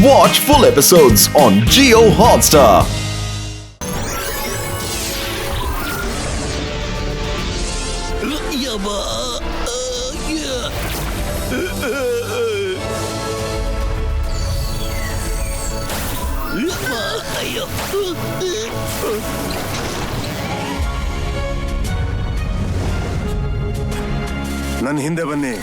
Watch full episodes on Jio Hotstar. ನನ್ನ ಹಿಂದೆ ಬನ್ನಿ.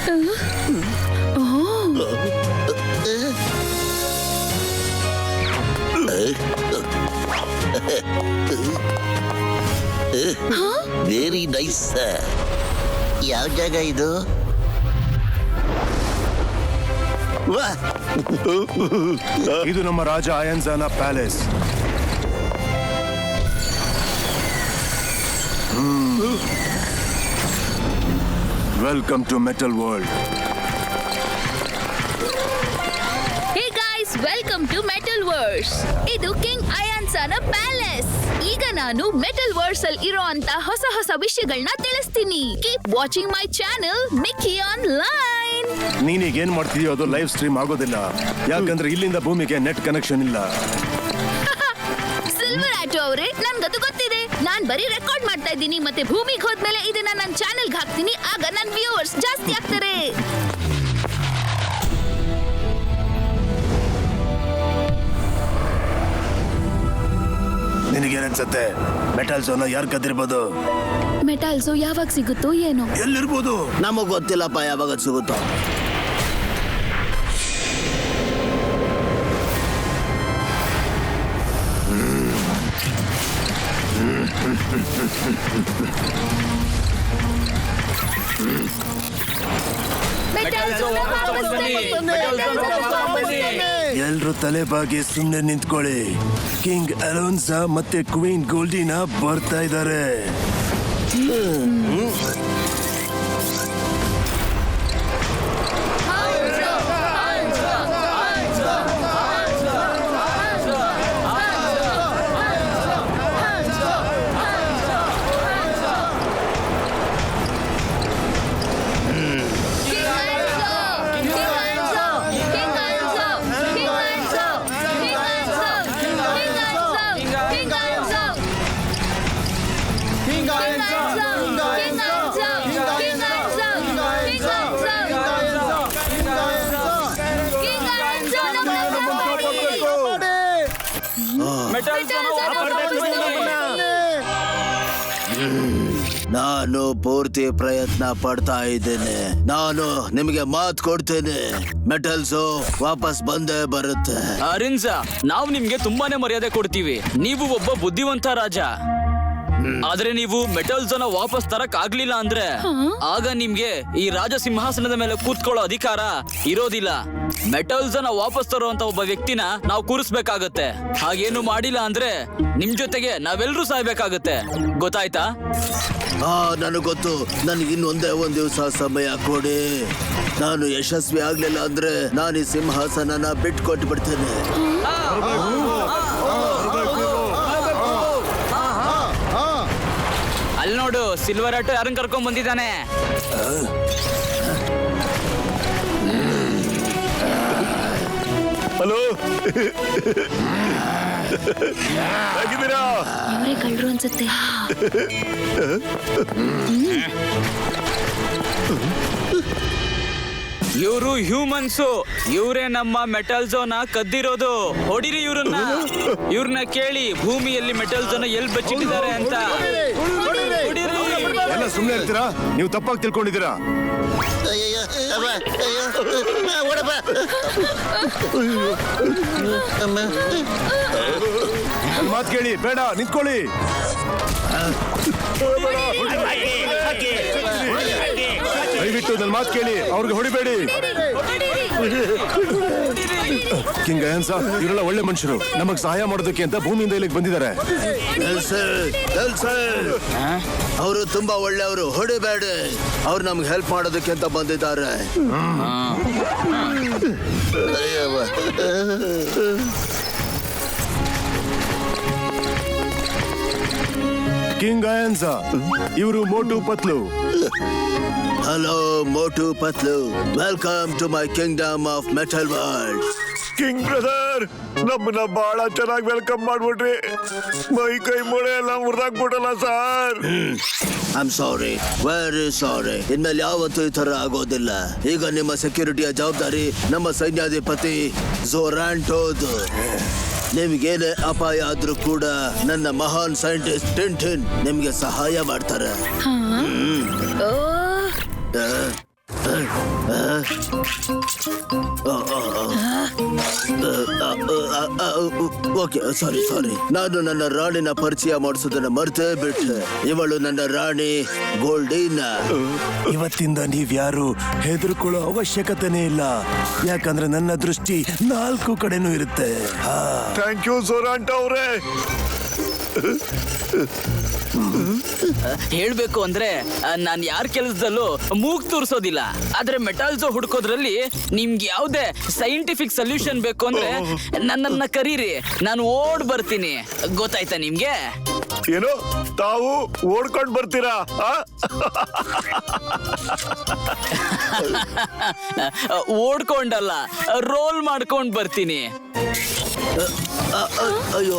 Very nice. ಯಾವ ಜಾಗ ಇದು? ಇದು ನಮ್ಮ ರಾಜ ಅಯನ್ಜಾನ palace. Welcome to metal world. Hey guys, welcome to metal verse. ಇದು ಕಿಂಗ್ ಅಯಾನ್ಸಾನ ಪ್ಯಾಲೇಸ್. ಈಗ ನಾನು ಮೆಟಲ್ ವರ್ಸ್ ಅಲ್ಲಿ ಇರೋಂತ ಹೊಸ ಹೊಸ ವಿಷಯಗಳನ್ನ ತಿಳಿಸ್ತೀನಿ. Keep watching my channel Mickey online. ನೀನೀಗ ಏನ್ ಮಾಡ್ತೀಯೋ ಅದು ಲೈವ್ ಸ್ಟ್ರೀಮ್ ಆಗೋದಿಲ್ಲ, ಯಾಕಂದ್ರೆ ಇಲ್ಲಿಂದ ಭೂಮಿಗೆ ನೆಟ್ ಕನೆಕ್ಷನ್ ಇಲ್ಲ. ಸಿಲ್ವರ್ ಆಟೋ ಅವರೇ, ನನ್ಗದು ಗೊತ್ತಿದೆ. ನಾನ್ ಬರೀ ರೆಕಾರ್ಡ್ ಮಾಡ್ತಾ ಇದ್ದೀನಿ, ಮತ್ತೆ ಭೂಮಿಗೆ ಹೋದ್ಮೇಲೆ ಇದನ್ನ ನನ್ನ ಚಾನೆಲ್ಗೆ ಹಾಕ್ತೀನಿ. ಆಗ ನನ್ನ ವ್ಯೂವರ್ಸ್ ಜಾಸ್ತಿ ಆಗ್ತಾರೆ. ನಿನಗೇನನ್ಸತ್ತೆ? ಮೆಟಲ್ ಝೋನ್ ಯಾರು ಕದ್ದಿರ್ಬೋದು? ಮೆಟಲ್ಸು ಯಾವಾಗ ಸಿಗುತ್ತೋ ಏನೋ. ಎಲ್ಲಿರ್ಬೋದು? ನಮಗ್ ಗೊತ್ತಿಲ್ಲಪ್ಪ ಯಾವಾಗ ಸಿಗುತ್ತೋ. ಎಲ್ರು ತಲೆ ಬಾಗಿ ಸುಮ್ನೆ ನಿಂತ್ಕೊಳ್ಳಿ. ಕಿಂಗ್ ಅಲೋನ್ಸಾ ಮತ್ತೆ ಕ್ವೀನ್ ಗೋಲ್ಡಿನಾ ಬರ್ತಾ ಇದ್ದಾರೆ. ನಾನು ಪೂರ್ತಿ ಪ್ರಯತ್ನ ಪಡ್ತಾ ಇದ್ದೇನೆ. ನಾನು ನಿಮಗೆ ಮಾತು ಕೊಡ್ತೇನೆ, ಮೆಟಲ್ಸು ವಾಪಸ್ ಬಂದೇ ಬರುತ್ತೆ. ಅರಿನ್ಸಾ, ನಾವು ನಿಮ್ಗೆ ತುಂಬಾನೇ ಮರ್ಯಾದೆ ಕೊಡ್ತೀವಿ. ನೀವು ಒಬ್ಬ ಬುದ್ಧಿವಂತ ರಾಜ. ಆದ್ರೆ ನೀವು ಮೆಟಲ್ಸ್ ಅನ್ನ ವಾಪಸ್ ತರಕ್ ಆಗ್ಲಿಲ್ಲ ಅಂದ್ರೆ ಆಗ ನಿಮ್ಗೆ ಈ ರಾಜ ಸಿಂಹಾಸನದ ಮೇಲೆ ಕೂತ್ಕೊಳ್ಳೋ ಅಧಿಕಾರ ಇರೋದಿಲ್ಲ. ಮೆಟಲ್ಸ್ ಅನ್ನ ವಾಪಸ್ ತರುವಂತ ಒಬ್ಬ ವ್ಯಕ್ತಿನ ನಾವು ಕೂರಿಸ್ಬೇಕಾಗತ್ತೆ. ಹಾಗೇನು ಮಾಡಿಲ್ಲ ಅಂದ್ರೆ ನಿಮ್ ಜೊತೆಗೆ ನಾವೆಲ್ಲರೂ ಸಾಯ್ಬೇಕಾಗತ್ತೆ. ಗೊತ್ತಾಯ್ತಾ? ನನಗೆ ಗೊತ್ತು. ನನಗೆ ಇನ್ನೊಂದೇ ಒಂದ್ ದಿವಸ ಸಮಯ ಕೊಡಿ. ನಾನು ಯಶಸ್ವಿ ಆಗ್ಲಿಲ್ಲ ಅಂದ್ರೆ ನಾನು ಈ ಸಿಂಹಾಸನನ ಬಿಟ್ಕೊಟ್ಟು ಬಿಡ್ತೇನೆ. ಅಲ್ಲಿ ನೋಡು, ಸಿಲ್ವರ್ ಆಟೋ ಯಾರನ್ನ ಕರ್ಕೊಂಡ್ ಬಂದಿದ್ದಾನೆ. ಹಲೋ, ಹೇಗಿದ್ದೀರಾ? ಅವರೇ ಕಳ್ಳರು ಅನ್ಸುತ್ತೆ. ಇವರು ಹ್ಯೂಮನ್ಸು. ಇವರೇ ನಮ್ಮ ಮೆಟಲ್ ಝೋನ್ ಕದ್ದಿರೋದು. ಹೊಡಿರಿ ಇವ್ರನ್ನ ಕೇಳಿ ಭೂಮಿಯಲ್ಲಿ ಮೆಟಲ್ ಝೋನ್ ಎಲ್ಲಿ ಬಚ್ಚಿಟ್ಟಿದ್ದಾರೆ ಅಂತ. ಎಲ್ಲ ಸುಮ್ಮನೆ ಇರ್ತೀರಾ? ನೀವು ತಪ್ಪಾಗಿ ತಿಳ್ಕೊಂಡಿದ್ದೀರಾ. ನನ್ನ ಮಾತು ಕೇಳಿ, ಬೇಡ ನಿಂತ್ಕೊಳ್ಳಿ. ದಯವಿಟ್ಟು ನನ್ನ ಮಾತು ಕೇಳಿ, ಅವ್ರಿಗೆ ಹೊಡಿಬೇಡಿ. ಕಿಂಗ್ ಅಯನ್ಸಾ, ಇವರೆಲ್ಲ ಒಳ್ಳೆ ಮನುಷ್ಯರು. ನಮಗ್ ಸಹಾಯ ಮಾಡೋದಕ್ಕೆ ಅಂತ ಭೂಮಿಯಿಂದ ಇಲ್ಲಿಗೆ ಬಂದಿದ್ದಾರೆ. ಅವರು ತುಂಬಾ ಒಳ್ಳೆಯವರು, ಹೊಡಿಬೇಡಿ. ಅವ್ರು ನಮ್ಗೆ ಹೆಲ್ಪ್ ಮಾಡೋದಕ್ಕೆ ಅಂತ ಬಂದಿದ್ದಾರೆ. ಕಿಂಗ್ ಅಯನ್ಸಾ, ಇವರು Motu Patlu. Hello Motu Patlu, welcome to my kingdom of metal world. King brother, ನಮ್ಮನ್ನ ಬಹಳ ಚೆನ್ನಾಗಿ ವೆಲ್ಕಮ್ ಮಾಡ್ಬಿಟ್ರಿ. ಮೈ ಕೈ ಮೊಳೆ ಎಲ್ಲ ಮುರಿದಾಕ್ಬಿಟ್ಟಲ್ಲ sir. I'm sorry, very sorry. ಇನ್ಮೇಲೆ ಯಾವತ್ತೂ ಈ ತರ ಆಗೋದಿಲ್ಲ. ಈಗ ನಿಮ್ಮ ಸೆಕ್ಯೂರಿಟಿಯ ಜವಾಬ್ದಾರಿ ನಮ್ಮ ಸೈನ್ಯಾಧಿಪತಿ ಝೊರಾಂಟೋದು. ನಿಮ್ಗೇನೇ ಅಪಾಯ ಆದ್ರೂ ಕೂಡ ನನ್ನ ಮಹಾನ್ ಸೈಂಟಿಸ್ಟ್ ಟಿಂಟಿನ್ ನಿಮ್ಗೆ ಸಹಾಯ ಮಾಡ್ತಾರೆ. ಓ ಓಕೆ, ಸಾರಿ. ನಾನು ನನ್ನ ರಾಣಿನ ಪರಿಚಯ ಮಾಡಿಸೋದನ್ನ ಮರ್ತೇ ಬಿಟ್ಟೆ. ಇವಳು ನನ್ನ ರಾಣಿ ಗೋಲ್ಡಿನಾ. ಇವತ್ತಿಂದ ನೀವ್ಯಾರು ಹೆದರ್ಕೊಳ್ಳೋ ಅವಶ್ಯಕತೆನೇ ಇಲ್ಲ, ಯಾಕಂದ್ರೆ ನನ್ನ ದೃಷ್ಟಿ 4 ಕಡೆನೂ ಇರುತ್ತೆ. ಥ್ಯಾಂಕ್ ಯು ಸೋರಾಂಟ ಅವರೇ. ಹೇಳ್ಬೇಕು ಅಂದ್ರೆ ನಾನ್ ಯಾರ ಕೆಲಸದಲ್ಲೂ ಮೂಗ್ ತೋರಿಸೋದಿಲ್ಲ. ಆದ್ರೆ ಮೆಟಲ್ಸ್ ಹುಡ್ಕೋದ್ರಲ್ಲಿ ನಿಮ್ಗೆ ಯಾವ್ದೇ ಸೈಂಟಿಫಿಕ್ ಸೊಲ್ಯೂಷನ್ ಬೇಕು ಅಂದ್ರೆ ನನ್ನನ್ನ ಕರೀರಿ, ನಾನು ಓಡ್ ಬರ್ತೀನಿ. ಗೊತ್ತಾಯ್ತಾ ನಿಮ್ಗೆ? ಏನೋ ತಾವು ಓಡ್ಕೊಂಡ್ ಬರ್ತೀರಾ? ಓಡ್ಕೊಂಡಲ್ಲ, ರೋಲ್ ಮಾಡ್ಕೊಂಡ್ ಬರ್ತೀನಿ. ಅಯ್ಯೋ,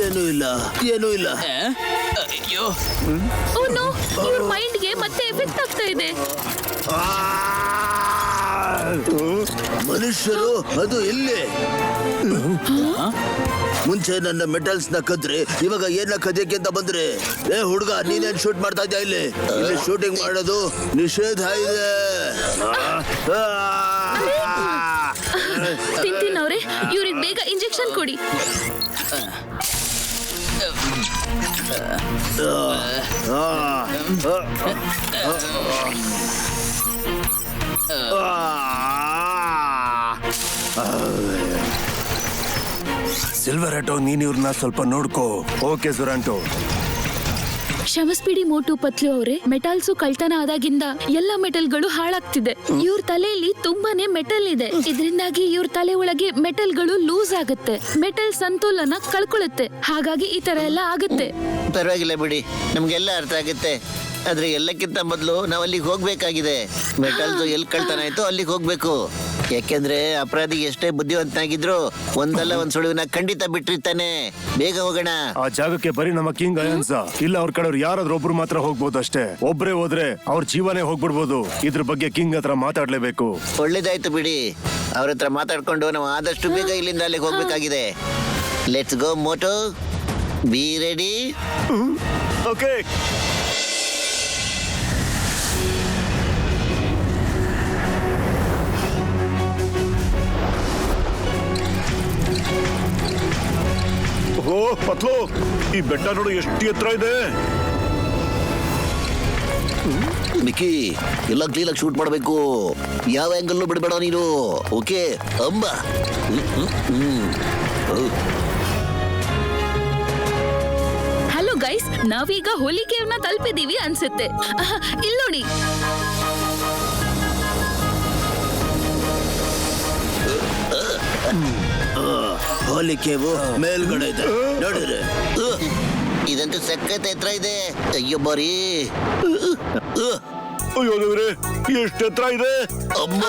ಏನೂ ಇಲ್ಲ. ಅಯ್ಯೋ, ಓ ನೋ, ಇವ್ರ ಮೈಂಡ್ಗೆ ಮತ್ತೆ ಎಫೆಕ್ಟ್ ಆಗ್ತಾ ಇದೆ. ಮನುಷ್ಯರು ಅದು ಇಲ್ಲಿ ಮುಂಚೆ ನನ್ನ ಮೆಟಲ್ಸ್ ನ ಕದ್ರೆ, ಇವಾಗ ಏನ ಕದಿಯಕ್ಕೆ ಅಂತ ಬಂದ್ರೆ? ಏ ಹುಡುಗ, ನೀನೇನ್ ಶೂಟ್ ಮಾಡ್ತಾ ಇದ್ಯಾ? ಇಲ್ಲಿ ಶೂಟಿಂಗ್ ಮಾಡೋದು ನಿಷೇಧ ಇದೆ. ತಿಂತಿನವ್ರೆ, ಇವ್ರಿಗೆ ಬೇಗ ಇಂಜೆಕ್ಷನ್ ಕೊಡಿ. ಸಿಲ್ವರ್ ಆಟೋ, ನೀನ್ ಇವ್ರನ್ನ ಸ್ವಲ್ಪ ನೋಡ್ಕೋ. ಓಕೆ ಝೊರಾಂಟೋ. ಕ್ಷಮಿಸ್ಬಿಡಿ ಮೋಟು ಪತ್ಲು ಅವರೇ, ಮೆಟಲ್ಸು ಕಳ್ತನ ಆದಾಗಿಂದ ಎಲ್ಲ ಮೆಟಲ್ಗಳು ಹಾಳಾಗ್ತಿದೆ. ಇವ್ರ ತಲೆಯಲ್ಲಿ ತುಂಬಾನೇ ಮೆಟಲ್ ಇದೆ. ಇದರಿಂದಾಗಿ ಇವ್ರ ತಲೆ ಒಳಗೆ ಮೆಟಲ್ಗಳು ಲೂಸ್ ಆಗುತ್ತೆ, ಮೆಟಲ್ ಸಂತುಲನ ಕಳ್ಕೊಳ್ಳುತ್ತೆ. ಹಾಗಾಗಿ ಈ ತರ ಎಲ್ಲ ಆಗುತ್ತೆ. ಪರವಾಗಿಲ್ಲ ಬಿಡಿ, ನಮ್ಗೆಲ್ಲ ಅರ್ಥ ಆಗುತ್ತೆ. ಆದ್ರೆ ಎಲ್ಲಕ್ಕಿಂತ ಮೊದಲು ನಾವು ಅಲ್ಲಿಗೆ ಹೋಗ್ಬೇಕಾಗಿದೆ. ಮೆಟಲ್ಸ್ ಎಲ್ಲಿ ಕಳ್ತನ ಆಯ್ತು ಅಲ್ಲಿಗೆ ಹೋಗ್ಬೇಕು. ಯಾಕೆಂದ್ರೆ ಅಪರಾಧಿ ಎಷ್ಟೇ ಬುದ್ಧಿವಂತನಾಗಿದ್ರು ಒಂದಲ್ಲ ಒಂದ್ ಸುಳಿವನ್ನ ಖಂಡಿತ ಬಿಟ್ಟಿರ್ತಾನೆ. ಬೇಗ ಹೋಗೋಣ. ಆ ಜಾಗಕ್ಕೆ ಬರೀ ನಮ್ಮ ಕಿಂಗ್ ಅಯನ್ಸ ಇಲ್ಲ, ಅವ್ರ ಕಡೆಯವ್ರು ಯಾರಾದ್ರೂ ಒಬ್ರು ಮಾತ್ರ ಹೋಗ್ಬೋದು ಅಷ್ಟೇ. ಒಬ್ರೇ ಹೋದ್ರೆ ಅವ್ರ ಜೀವನೇ ಹೋಗ್ಬಿಡ್ಬೋದು. ಇದ್ರ ಬಗ್ಗೆ ಕಿಂಗ್ ಹತ್ರ ಮಾತಾಡ್ಲೇಬೇಕು. ಒಳ್ಳೇದಾಯ್ತು ಬಿಡಿ, ಅವ್ರ ಹತ್ರ ಮಾತಾಡ್ಕೊಂಡು ನಾವು ಆದಷ್ಟು ಬೇಗ ಇಲ್ಲಿಂದ ಅಲ್ಲಿಗೆ ಹೋಗ್ಬೇಕಾಗಿದೆ. Let's go Motu, be ready. Okay. ಓ ಪತ್ಲು, ಈ ಬೆಟ್ಟ ನೋಡು ಎಷ್ಟು ಎತ್ತರ ಇದೆ. ಮಿಕ್ಕಿ, ಎಲ್ಲ ಕ್ಲೀನಾಗಿ ಶೂಟ್ ಮಾಡಬೇಕು. ಯಾವ ಆಂಗಲ್ ಬಿಡಬೇಡ ನೀನು. ಓಕೆ ಅಂಬ. ಹಲೋ ಗೈಸ್, ನಾವೀಗ ಹೋಲಿಕೆಯನ್ನ ತಲುಪಿದೀವಿ ಅನ್ಸುತ್ತೆ. ಇಲ್ಲಿ ನೋಡಿ. ಹೋಲಿಕೆವು ಮೇಲ್ಗಡೆ ಇದೆ ನೋಡಿದ್ರೆ. ಇದಂತೂ ಸಖತ್ ಎತ್ತರ ಇದೆ. ಅಯ್ಯೋ ಬಾರಿ. ಅಯ್ಯೋ ದೇವ್ರೆ, ಎಷ್ಟು ಎತ್ತರ ಇದೆ. ಅಮ್ಮ,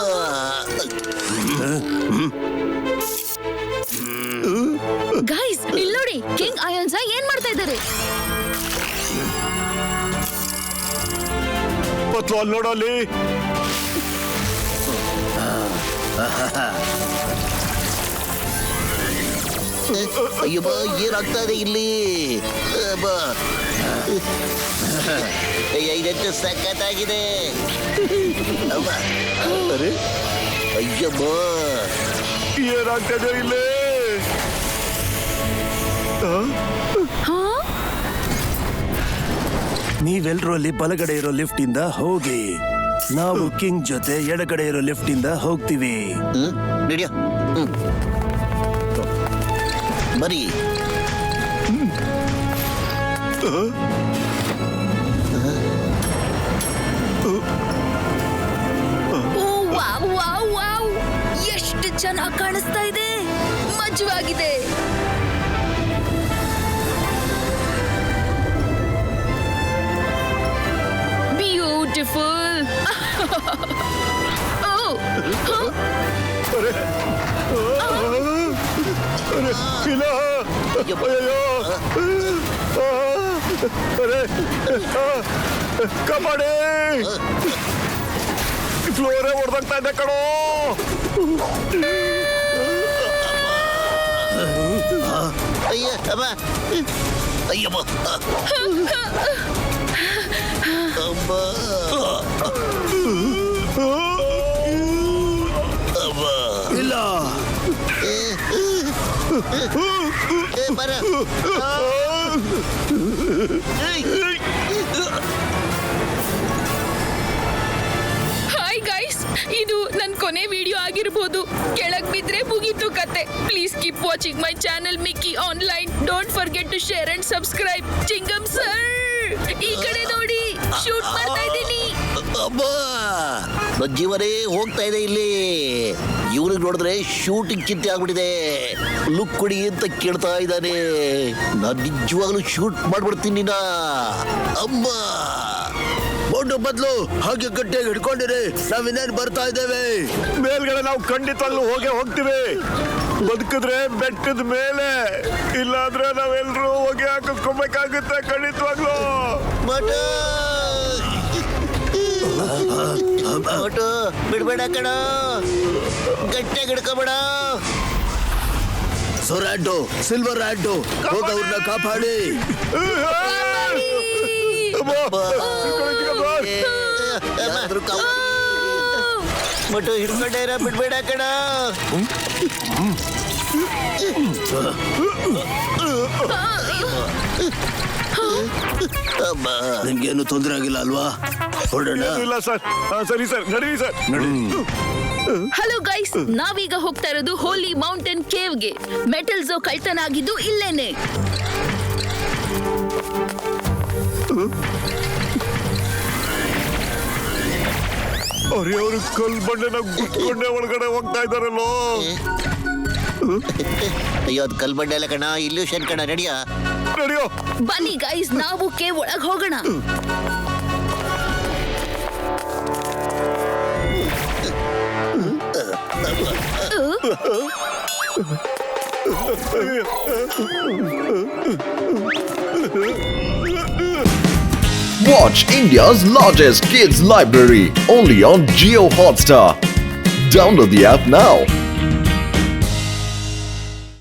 ಗೈಸ್ ಇಲ್ಲಿ ನೋಡಿ, ಕಿಂಗ್ ಅಯನ್ಸ ಏನ್ ಮಾಡ್ತಾ ಇದ್ದಾರೆ? ಪತ್ಲು ಅಲ್ಲಿ ನೋಡಲ್ಲಿ. ಅಯ್ಯೋ ಬಾ, ಏನಾಗ್ತಾ ಇದೆ ಇಲ್ಲಿ? ಬಾ, ಇದಂತೂ ಸಖತ್ತಾಗಿದೆ. ಅಯ್ಯೋ ಬಾ, ಏನಾಗ್ತದೆ ಇಲ್ಲಿ? ನೀವೆಲ್ರೂ ಅಲ್ಲಿ ಬಲಗಡೆ ಇರೋ ಲಿಫ್ಟ್ ಇಂದ ಹೋಗಿ, ನಾವು ಕಿಂಗ್ ಜೊತೆ ಎಡಗಡೆ ಇರೋ ಲಿಫ್ಟ್ ಇಂದ ಹೋಗ್ತೀವಿ. ನಡಿಯೋ. ಬರೀ ಎಷ್ಟು ಚೆನ್ನಾಗಿ ಕಾಣಿಸ್ತಾ ಇದೆ, ಮಜವಾಗಿದೆ. ಬ್ಯೂಟಿಫುಲ್. ಇಲ್ಲ ಅಯ್ಯೋ ಅರೆ ಕಬಡ್ಡಿ ಫ್ಲೋರೇ ಹೊಡೆದಾಗ್ತಾ ಇದೆ ಕಣೋ. ಅಯ್ಯ ಅಮ್ಮ ಅಯ್ಯಮ್ಮ ಅಮ್ಮ ಅಮ್ಮ ಇಲ್ಲ ಏ ಬರ ಹಾಯ್ ಗೈಸ್, ಇದು ನನ್ನ ಕೊನೆ ವಿಡಿಯೋ ಆಗಿರ್ಬೋದು. ಕೆಳಗ್ ಬಿದ್ರೆ ಮುಗೀತು ಕತೆ. Please keep watching my channel Mickey online. Don't forget to share and subscribe. ಚಿಂಗಮ್ ಸರ್, ಈ ಕಡೆ ನೋಡಿ, ಶೂಟ್ ಮಾಡ್ತಾ ಇದ್ದೀನಿ. ಅಮ್ಮ ನನ್ನ ಜೀವನೇ ಹೋಗ್ತಾ ಇದೆ ಇಲ್ಲಿ. ಇವ್ರಿಗೆ ನೋಡಿದ್ರೆ ಶೂಟಿಂಗ್ ಚಿಂತೆ ಆಗ್ಬಿಟ್ಟಿದೆ. ಲುಕ್ ಕೊಡಿ ಅಂತ ಕೇಳ್ತಾ ಇದ್ದಾನೆ. ನಾನು ನಿಜವಾಗ್ಲೂ ಶೂಟ್ ಮಾಡ್ಬಿಡ್ತೀನಿ ನಾ. ಅಮ್ಮ ಬೋಂಡು ಬದ್ಲು ಹಾಗೆ ಗಟ್ಟಿಯಾಗಿ ಹಿಡ್ಕೊಂಡಿರಿ, ನಾವಿನ್ನೇನು ಬರ್ತಾ ಇದ್ದೇವೆ. ಮೇಲ್ಗಡೆ ನಾವು ಖಂಡಿತವಾಗ್ಲೂ ಹೋಗ್ತೀವಿ. ಬದುಕಿದ್ರೆ ಬೆಟ್ಟದ ಮೇಲೆ, ಇಲ್ಲಾಂದ್ರೆ ನಾವೆಲ್ಲರೂ ಹೊಗೆ ಹಾಕಿಸ್ಕೊಬೇಕಾಗುತ್ತೆ ಖಂಡಿತವಾಗ್ಲೂ. ಮೋಟು ಬಿಡ್ಬೇಡ ಕಣ, ಗಟ್ಟಿಯಾಗಿ ಹಿಡ್ಕೊಬೇಡ. ಸೊರಾಂಟೋ, ಸಿಲ್ವರ್ ಆಂಟೋ, ಹೋಗ ಅವ್ರನ್ನ ಕಾಪಾಡಿ. ಮೋಟು ಹಿಡ್ಕೊಂಡೇರ ಬಿಡ್ಬೇಡ ಕಣ. ನಿಮ್ಗೇನು ತೊಂದರೆ ಆಗಿಲ್ಲ ಅಲ್ವಾ? ಹೊರಡೋಣ. ಇಲ್ಲ ಸರ್, ಸರಿ ಸರ್, ನಡೀರಿ ಸರ್. ಹಲೋ ಗೈಸ್, ನಾವೀಗ ಹೋಗ್ತಾ ಇರೋದು ಹೋಲಿ ಮೌಂಟೇನ್ ಕೇವ್ಗೆ. ಮೆಟಲ್ ಝೋ ಕಳ್ತನ ಆಗಿದ್ದು ಇಲ್ಲೇನೆ. ಅವ್ರು ಕಲ್ ಬಂಡೆನ ಗುಟ್ಕೊಂಡೆ ಒಳಗಡೆ ಹೋಗ್ತಾ ಇದಾರಲ್ಲೋ. ಅಯ್ಯೋ ಅದು ಕಲ್ಬಂಡೆ ಅಲ್ಲ ಕಣ, ಇಲ್ಯೂಷನ್ ಕಣ. ನಡಿಯಾ ನಡಿಯೋ. ಬನ್ನಿ ಗೈಸ್, ನಾವು ಕೇವ್ ಒಳಗ್ ಹೋಗೋಣ. Watch India's largest kids library only on Jio Hotstar. Download the app now.